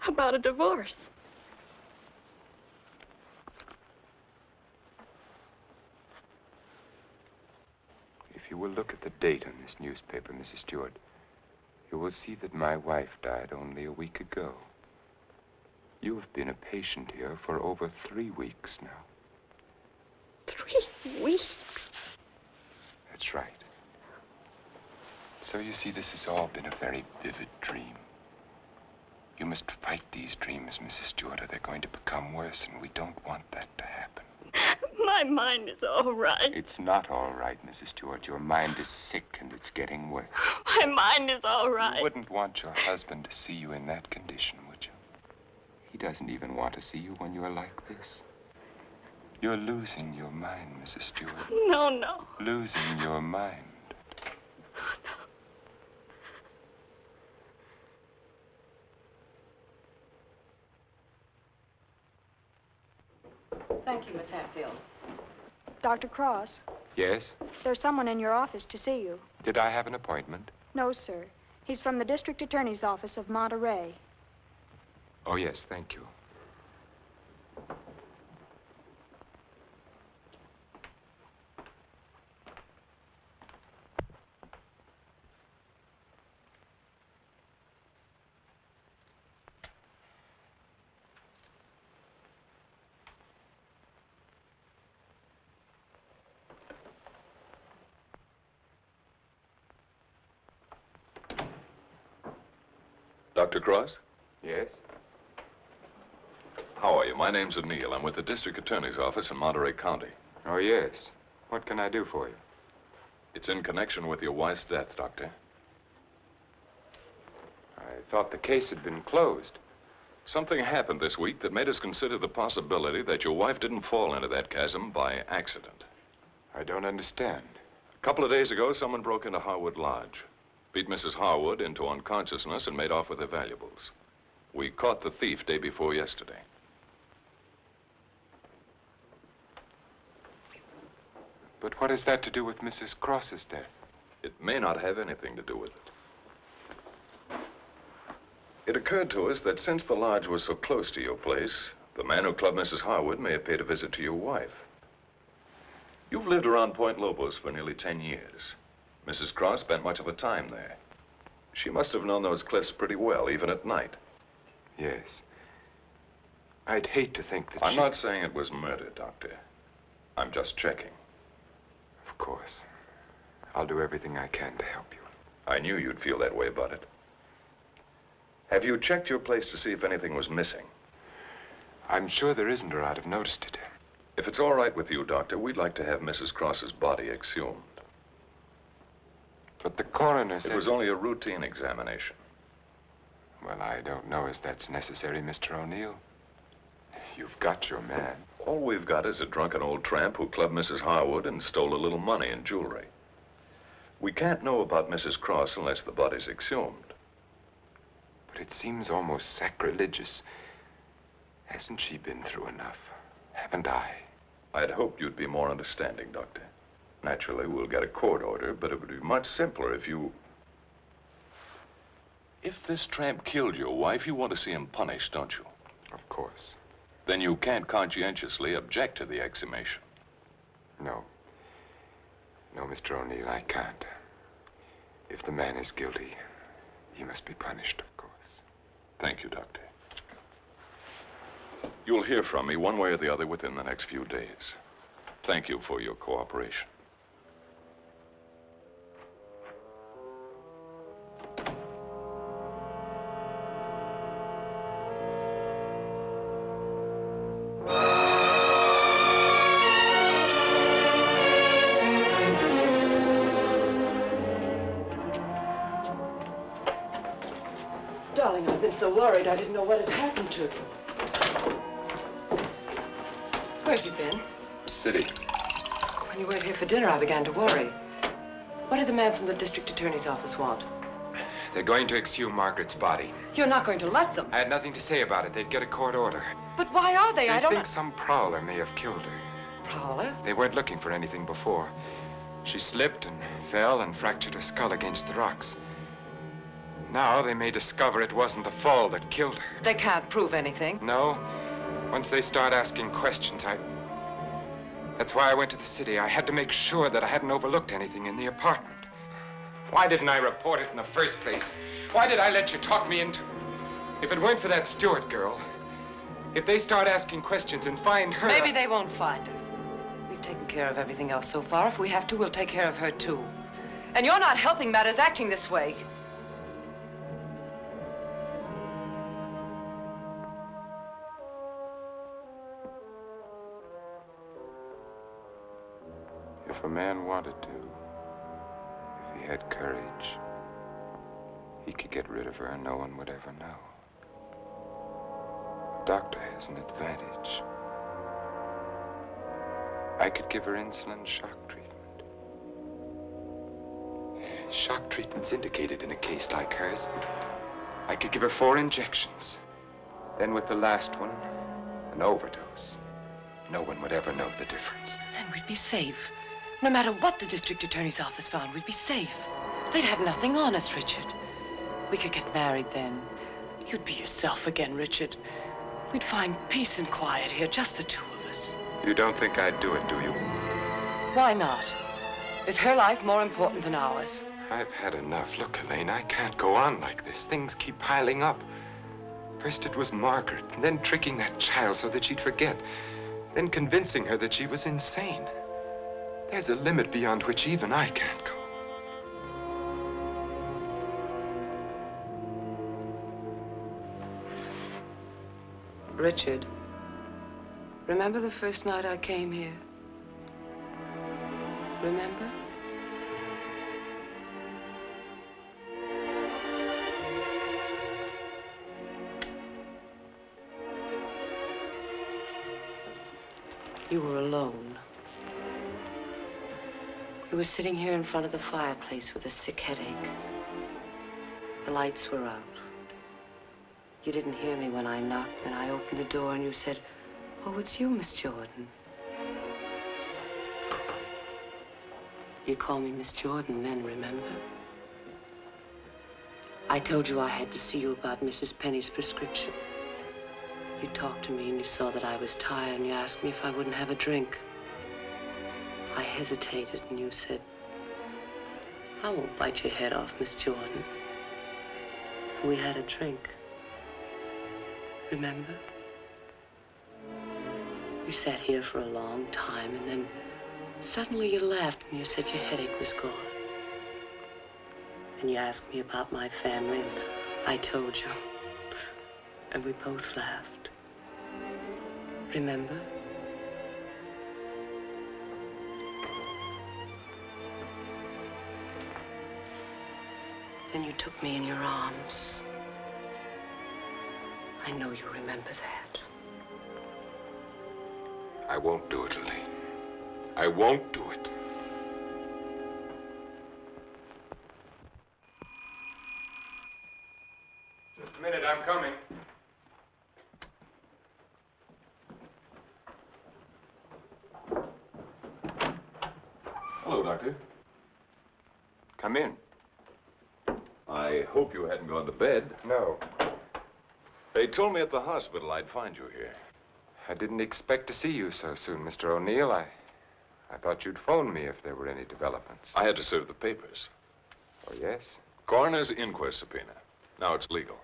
about a divorce. If you will look at the date on this newspaper, Mrs. Stewart, you will see that my wife died only a week ago. You have been a patient here for over 3 weeks now. 3 weeks? That's right. So you see, this has all been a very vivid dream. You must fight these dreams, Mrs. Stewart, or they're going to become worse, and we don't want that to happen. My mind is all right. It's not all right, Mrs. Stewart. Your mind is sick, and it's getting worse. My mind is all right. You wouldn't want your husband to see you in that condition, would you? He doesn't even want to see you when you're like this. You're losing your mind, Mrs. Stewart. No, no. Losing your mind. Thank you, Miss Hatfield. Dr. Cross, Yes? there's someone in your office to see you. Did I have an appointment? No, sir. He's from the District Attorney's Office of Monterey. Oh, yes, thank you. Dr. Cross? Yes? How are you? My name's O'Neill. I'm with the District Attorney's Office in Monterey County. Oh, yes. What can I do for you? It's in connection with your wife's death, Doctor. I thought the case had been closed. Something happened this week that made us consider the possibility that your wife didn't fall into that chasm by accident. I don't understand. A couple of days ago, someone broke into Harwood Lodge, beat Mrs. Harwood into unconsciousness, and made off with her valuables. We caught the thief day before yesterday. But what has that to do with Mrs. Cross's death? It may not have anything to do with it. It occurred to us that since the lodge was so close to your place, the man who clubbed Mrs. Harwood may have paid a visit to your wife. You've lived around Point Lobos for nearly 10 years. Mrs. Cross spent much of her time there. She must have known those cliffs pretty well, even at night. Yes. I'd hate to think that I'm not saying it was murder, Doctor. I'm just checking. Of course. I'll do everything I can to help you. I knew you'd feel that way about it. Have you checked your place to see if anything was missing? I'm sure there isn't, or I'd have noticed it. If it's all right with you, Doctor, we'd like to have Mrs. Cross's body exhumed. But the coroner said... It was only a routine examination. Well, I don't know as that's necessary, Mr. O'Neill. You've got your man. All we've got is a drunken old tramp who clubbed Mrs. Harwood and stole a little money and jewelry. We can't know about Mrs. Cross unless the body's exhumed. But it seems almost sacrilegious. Hasn't she been through enough? Haven't I? I'd hoped you'd be more understanding, Doctor. Naturally, we'll get a court order, but it would be much simpler if you... If this tramp killed your wife, you want to see him punished, don't you? Of course. Then you can't conscientiously object to the exhumation. No. No, Mr. O'Neill, I can't. If the man is guilty, he must be punished, of course. Thank you, Doctor. You'll hear from me one way or the other within the next few days. Thank you for your cooperation. Darling, I've been so worried I didn't know what had happened to you. Where have you been? City. When you weren't here for dinner, I began to worry. What did the man from the district attorney's office want? They're going to exhume Margaret's body. You're not going to let them. I had nothing to say about it. They'd get a court order. But why are they? I don't think some prowler may have killed her. Prowler? They weren't looking for anything before. She slipped and fell and fractured her skull against the rocks. Now they may discover it wasn't the fall that killed her. They can't prove anything. No. Once they start asking questions, That's why I went to the city. I had to make sure that I hadn't overlooked anything in the apartment. Why didn't I report it in the first place? Why did I let you talk me into it? If it weren't for that Stewart girl, if they start asking questions and find her... Maybe they won't find her. We've taken care of everything else so far. If we have to, we'll take care of her, too. And you're not helping matters acting this way. If a man wanted to, if he had courage, he could get rid of her and no one would ever know. The doctor has an advantage. I could give her insulin shock treatment. Shock treatment's indicated in a case like hers. I could give her 4 injections. Then with the last one, an overdose. No one would ever know the difference. Then we'd be safe. No matter what the district attorney's office found, we'd be safe. They'd have nothing on us, Richard. We could get married then. You'd be yourself again, Richard. We'd find peace and quiet here, just the two of us. You don't think I'd do it, do you? Why not? Is her life more important than ours? I've had enough. Look, Elaine, I can't go on like this. Things keep piling up. First it was Margaret, and then tricking that child so that she'd forget. Then convincing her that she was insane. There's a limit beyond which even I can't go. Richard, remember the first night I came here? Remember? You were alone. You were sitting here in front of the fireplace with a sick headache. The lights were out. You didn't hear me when I knocked, and I opened the door and you said, "Oh, it's you, Miss Jordan." You called me Miss Jordan then, remember? I told you I had to see you about Mrs. Penny's prescription. You talked to me and you saw that I was tired and you asked me if I wouldn't have a drink. I hesitated and you said, "I won't bite your head off, Miss Jordan." And we had a drink. Remember? You sat here for a long time and then suddenly you laughed and you said your headache was gone. And you asked me about my family and I told you. And we both laughed. Remember? Then you took me in your arms. I know you remember that. I won't do it, Lily. I won't do it. Just a minute, I'm coming. Hello, Doctor. Come in. I hope you hadn't gone to bed. No. They told me at the hospital I'd find you here. I didn't expect to see you so soon, Mr. O'Neill. I thought you'd phone me if there were any developments. I had to serve the papers. Oh, yes? Coroner's inquest subpoena. Now it's legal.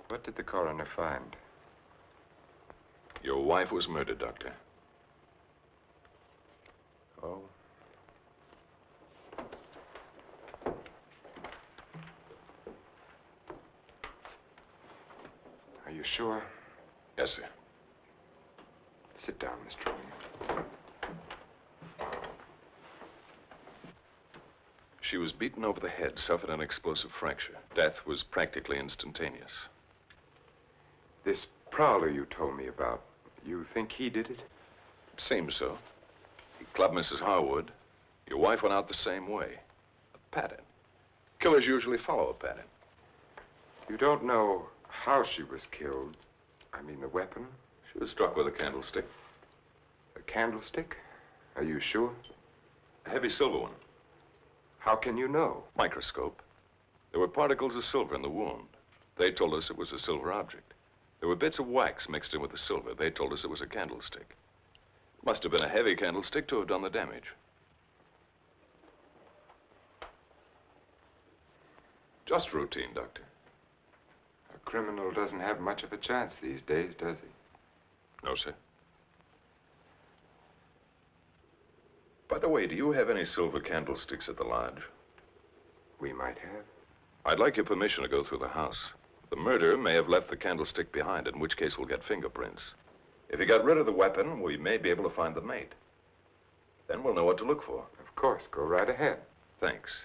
What did the coroner find? Your wife was murdered, Doctor. Oh? Are you sure? Yes, sir. Sit down, Mr. O'Neill. She was beaten over the head, suffered an explosive fracture. Death was practically instantaneous. This prowler you told me about, you think he did it? It seems so. He clubbed Mrs. Harwood. Your wife went out the same way. A pattern. Killers usually follow a pattern. You don't know how she was killed? I mean, the weapon? She was struck with a candlestick. A candlestick? Are you sure? A heavy silver one. How can you know? Microscope. There were particles of silver in the wound. They told us it was a silver object. There were bits of wax mixed in with the silver. They told us it was a candlestick. It must have been a heavy candlestick to have done the damage. Just routine, Doctor. A criminal doesn't have much of a chance these days, does he? No, sir. By the way, do you have any silver candlesticks at the lodge? We might have. I'd like your permission to go through the house. The murderer may have left the candlestick behind, in which case we'll get fingerprints. If he got rid of the weapon, we may be able to find the mate. Then we'll know what to look for. Of course, go right ahead. Thanks.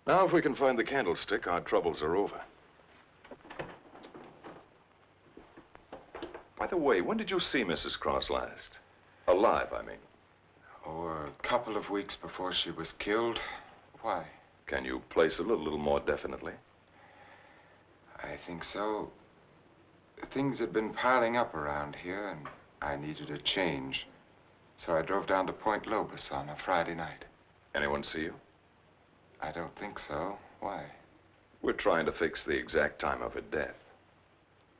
Now, if we can find the candlestick, our troubles are over. By the way, when did you see Mrs. Cross last? Alive, I mean. Oh, a couple of weeks before she was killed. Why? Can you place it a little more definitely? I think so. Things had been piling up around here, and I needed a change. So I drove down to Point Lobos on a Friday night. Anyone see you? I don't think so. Why? We're trying to fix the exact time of her death.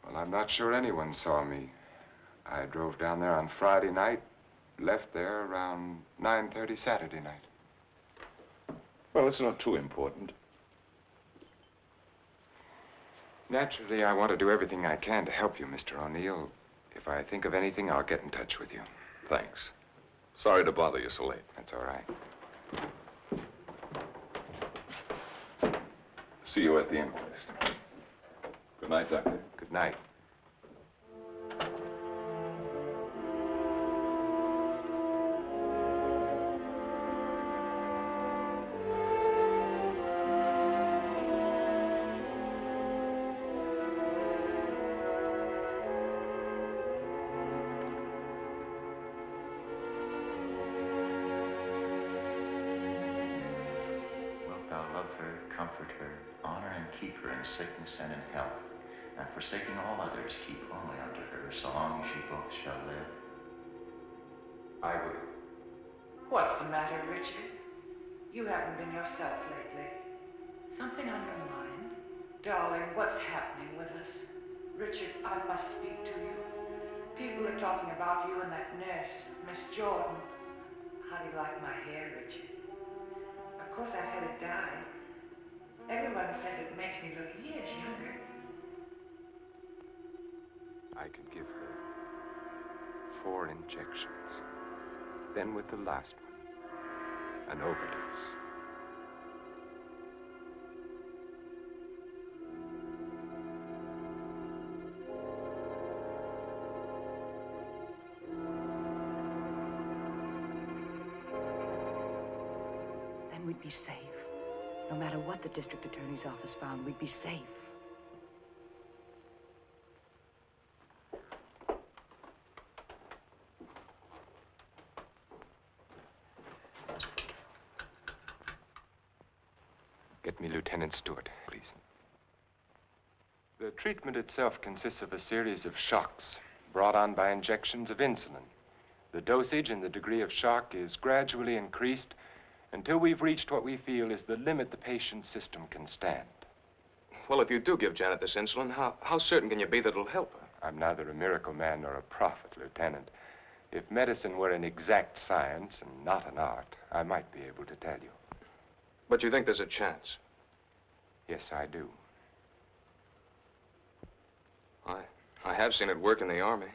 Well, I'm not sure anyone saw me. I drove down there on Friday night, left there around 9:30 Saturday night. Well, it's not too important. Naturally, I want to do everything I can to help you, Mr. O'Neill. If I think of anything, I'll get in touch with you. Thanks. Sorry to bother you so late. That's all right. See you at the inquest. night, Doctor. Good night. Wilt thou love her, comfort her, honor and keep her in sickness and in health, and forsaking all others, keep only unto her, so long as ye both shall live? I will. What's the matter, Richard? You haven't been yourself lately. Something on your mind? Darling, what's happening with us? Richard, I must speak to you. People are talking about you and that nurse, Miss Jordan. How do you like my hair, Richard? Of course, I've had it dyed. Everyone says it makes me look years younger. I could give her 4 injections. Then with the last one, an overdose. Then we'd be safe. No matter what the district attorney's office found, we'd be safe. Get me Lieutenant Stewart, please. The treatment itself consists of a series of shocks brought on by injections of insulin. The dosage and the degree of shock is gradually increased until we've reached what we feel is the limit the patient's system can stand. Well, if you do give Janet this insulin, how certain can you be that it'll help her? I'm neither a miracle man nor a prophet, Lieutenant. If medicine were an exact science and not an art, I might be able to tell you. But you think there's a chance? Yes, I do. I have seen it work in the Army.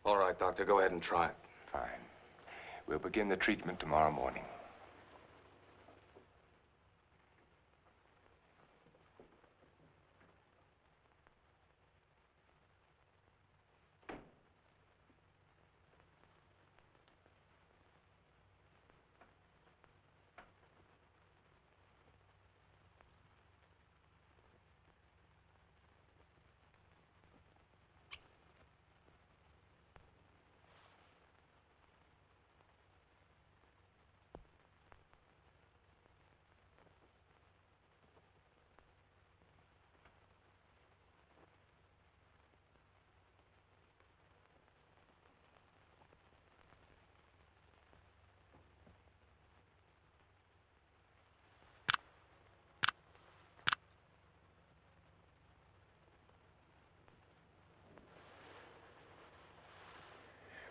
All right, Doctor, go ahead and try it. Fine. We'll begin the treatment tomorrow morning.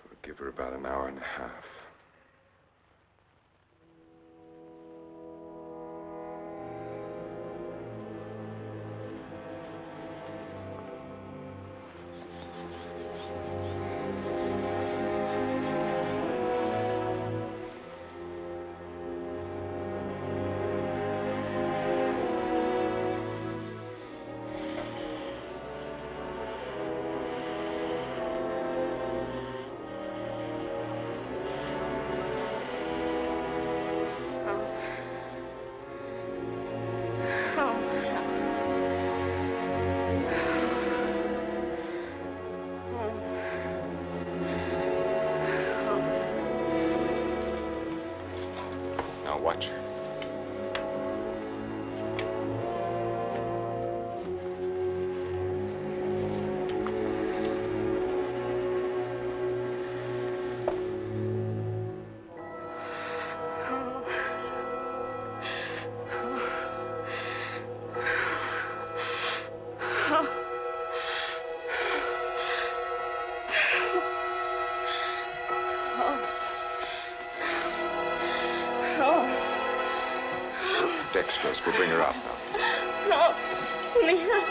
We'll give her about an hour and a half. Watch her. Dextrose, we'll bring her out now. No, Leah.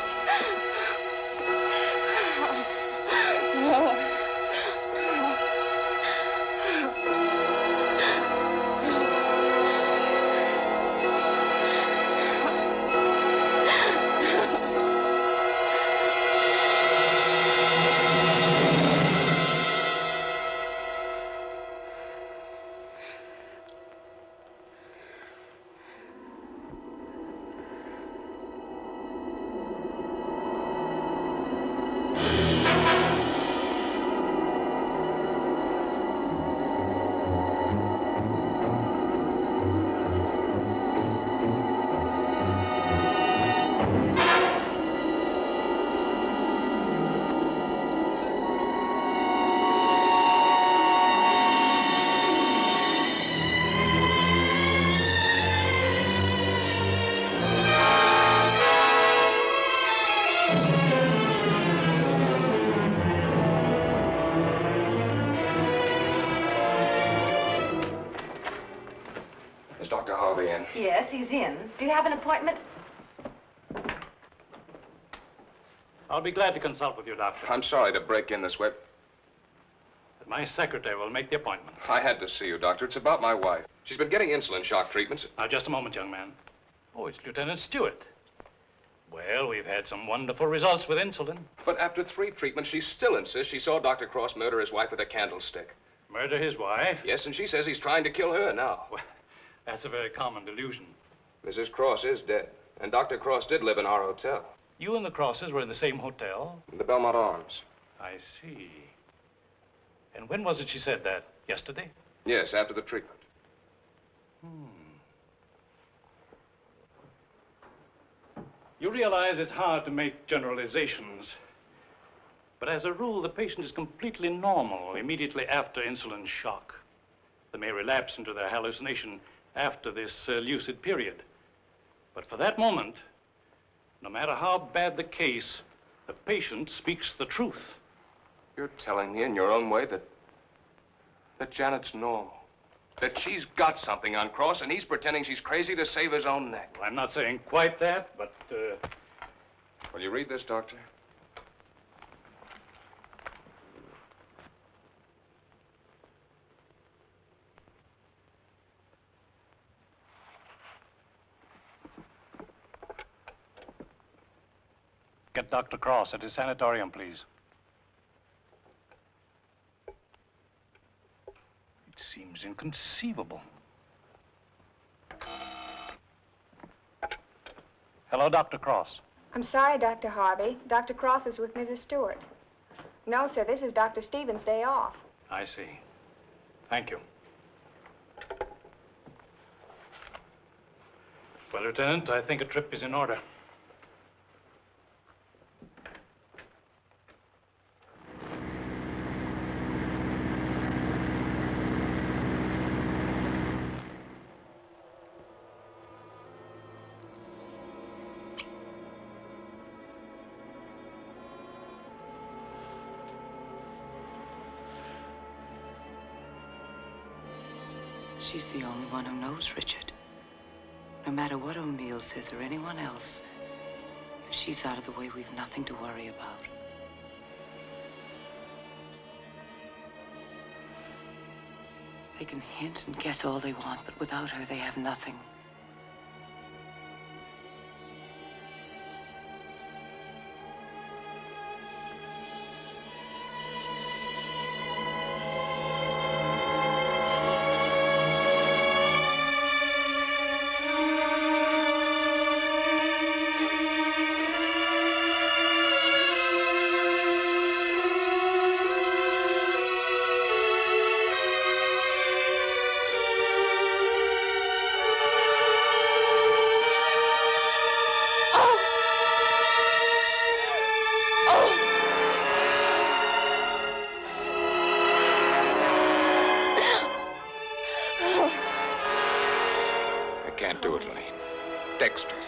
Harvey in? Yes, he's in. Do you have an appointment? I'll be glad to consult with you, Doctor. I'm sorry to break in this way. But my secretary will make the appointment. I had to see you, Doctor. It's about my wife. She's been getting insulin shock treatments. Now, just a moment, young man. Oh, it's Lieutenant Stewart. Well, we've had some wonderful results with insulin. But after 3 treatments, she still insists she saw Dr. Cross murder his wife with a candlestick. Murder his wife? Yes, and she says he's trying to kill her now. Well, that's a very common delusion. Mrs. Cross is dead, and Dr. Cross did live in our hotel. You and the Crosses were in the same hotel? The Belmont Arms. I see. And when was it she said that? Yesterday? Yes, after the treatment. You realize it's hard to make generalizations. But as a rule, the patient is completely normal immediately after insulin shock. They may relapse into their hallucination after this lucid period. But for that moment, no matter how bad the case, the patient speaks the truth. You're telling me in your own way that Janet's normal. That she's got something on Cross, and he's pretending she's crazy to save his own neck. I'm not saying quite that, but, Will you read this, Doctor? Get Dr. Cross at his sanitarium, please. It seems inconceivable. Hello, Dr. Cross. I'm sorry, Dr. Harvey. Dr. Cross is with Mrs. Stewart. No, sir, this is Dr. Stevens' day off. I see. Thank you. Well, Lieutenant, I think a trip is in order. She's the only one who knows Richard. No matter what O'Neill says or anyone else, if she's out of the way, we've nothing to worry about. They can hint and guess all they want, but without her, they have nothing.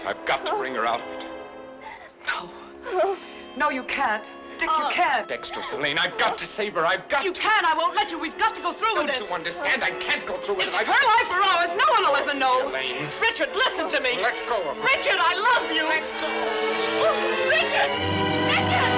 I've got to bring her out of it. No. No, you can't. Dick, you can't. Dexterous, Elaine, I've got to save her. I've got You can't. I won't let you. We've got to go through with this. Don't you understand? I can't go through with it. Her life or ours. No one will ever know. Elaine. Richard, listen to me. Let go of her. Richard, I love you. Let go. Oh, Richard! Richard!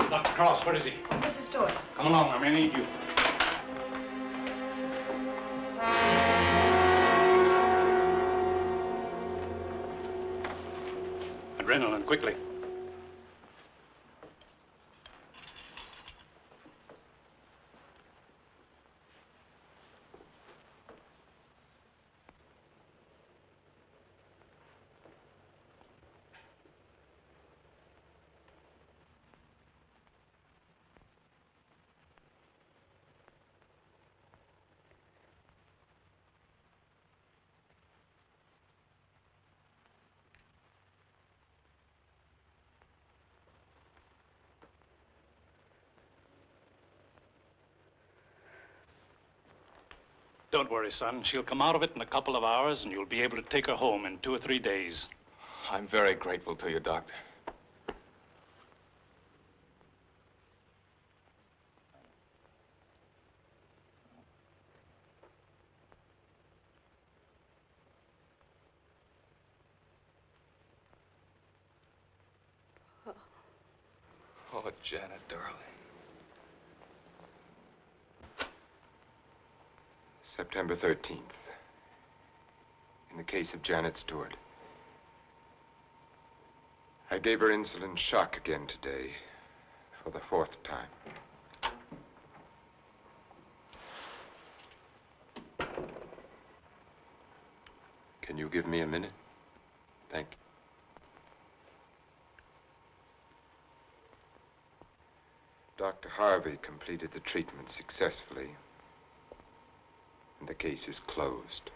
Dr. Cross, where is he? Mrs. Stewart. Come along, I may need you. Adrenaline, quickly. Don't worry, son. She'll come out of it in a couple of hours, and you'll be able to take her home in 2 or 3 days. I'm very grateful to you, Doctor. Oh, Janet, darling. September 13th. In the case of Janet Stewart. I gave her insulin shock again today, for the 4th time. Can you give me a minute? Thank you. Dr. Harvey completed the treatment successfully, and the case is closed.